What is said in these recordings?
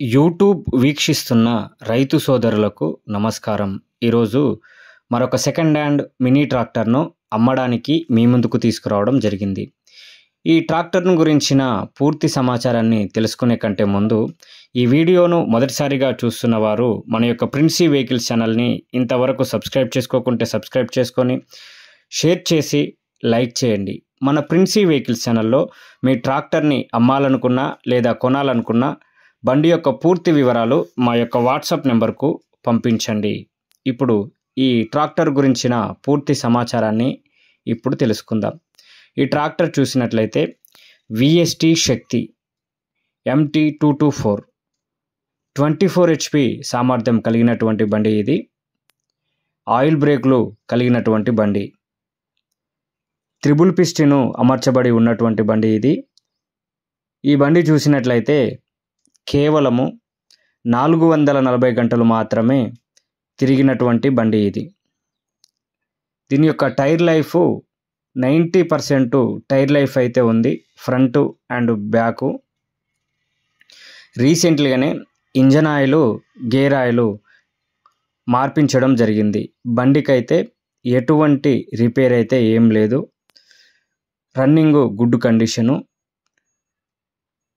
YouTube వీక్షిస్తున్న రైతు సోదరులకు నమస్కారం. ఈరోజు మరొక సెకండ్ హ్యాండ్ మినీ ట్రాక్టర్ను అమ్మడానికి మీ ముందుకు తీసుకురావడం జరిగింది. ఈ ట్రాక్టర్ను గురించిన పూర్తి సమాచారాన్ని తెలుసుకునే కంటే ముందు ఈ వీడియోను మొదటిసారిగా చూస్తున్న వారు మన యొక్క ప్రిన్సీ వెహికల్స్ ఛానల్ని ఇంతవరకు సబ్స్క్రైబ్ చేసుకోకుంటే సబ్స్క్రైబ్ చేసుకొని షేర్ చేసి లైక్ చేయండి. మన ప్రిన్సీ వెహికల్స్ ఛానల్లో మీ ట్రాక్టర్ని అమ్మాలనుకున్నా లేదా కొనాలనుకున్నా బండి యొక్క పూర్తి వివరాలు మా యొక్క వాట్సాప్ నెంబర్కు పంపించండి. ఇప్పుడు ఈ ట్రాక్టర్ గురించిన పూర్తి సమాచారాన్ని ఇప్పుడు తెలుసుకుందాం. ఈ ట్రాక్టర్ చూసినట్లయితే VST శక్తి MT224 24 HP సామర్థ్యం కలిగినటువంటి బండి ఇది. ఆయిల్ బ్రేకులు కలిగినటువంటి బండి, త్రిబుల్ పిస్టన్ అమర్చబడి ఉన్నటువంటి బండి ఇది. ఈ బండి చూసినట్లయితే కేవలము 440 గంటలు మాత్రమే తిరిగినటువంటి బండి ఇది. దీని యొక్క టైర్ లైఫ్ 90% టైర్ లైఫ్ అయితే ఉంది, ఫ్రంట్ అండ్ బ్యాకు. రీసెంట్లీగానే ఇంజన్ ఆయిల్, గేర్ ఆయిల్ మార్పించడం జరిగింది. బండికైతే ఎటువంటి రిపేర్ అయితే ఏం లేదు, రన్నింగ్ గుడ్ కండిషను.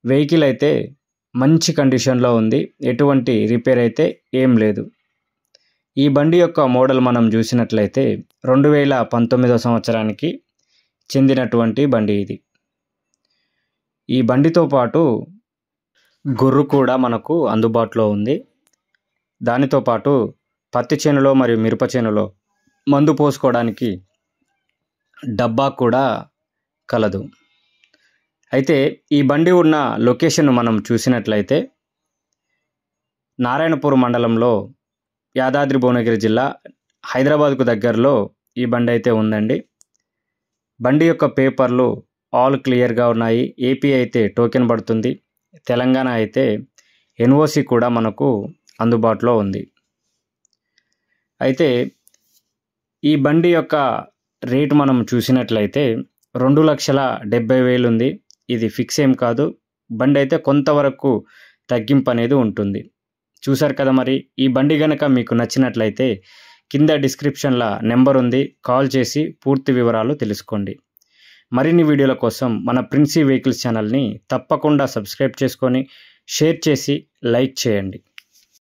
వెహికల్ అయితే మంచి కండిషన్లో ఉంది, ఎటువంటి రిపేర్ అయితే ఏం లేదు. ఈ బండి యొక్క మోడల్ మనం చూసినట్లయితే 2019 సంవత్సరానికి చెందినటువంటి బండి ఇది. ఈ బండితో పాటు గొర్రు కూడా మనకు అందుబాటులో ఉంది. దానితో పాటు పత్తి చేనులో మరియు మిరప చేనులో మందు పోసుకోవడానికి డబ్బా కూడా కలదు. అయితే ఈ బండి ఉన్న లొకేషన్ మనం చూసినట్లయితే నారాయణపూర్ మండలంలో, యాదాద్రి భువనగిరి జిల్లా, హైదరాబాద్కు దగ్గరలో ఈ బండి అయితే ఉందండి. బండి యొక్క పేపర్లు ఆల్ క్లియర్గా ఉన్నాయి. ఏపీ అయితే టోకెన్ పడుతుంది, తెలంగాణ అయితే NOC కూడా మనకు అందుబాటులో ఉంది. అయితే ఈ బండి యొక్క రేటు మనం చూసినట్లయితే 2,70,000 ఉంది. ఇది ఫిక్స్ ఏం కాదు, బండి అయితే కొంతవరకు తగ్గింపు అనేది ఉంటుంది. చూసారు కదా. మరి ఈ బండి కనుక మీకు నచ్చినట్లయితే కింద డిస్క్రిప్షన్లో నెంబర్ ఉంది, కాల్ చేసి పూర్తి వివరాలు తెలుసుకోండి. మరిన్ని వీడియోల కోసం మన ప్రిన్సీ వెహికల్స్ ఛానల్ని తప్పకుండా సబ్స్క్రైబ్ చేసుకొని షేర్ చేసి లైక్ చేయండి.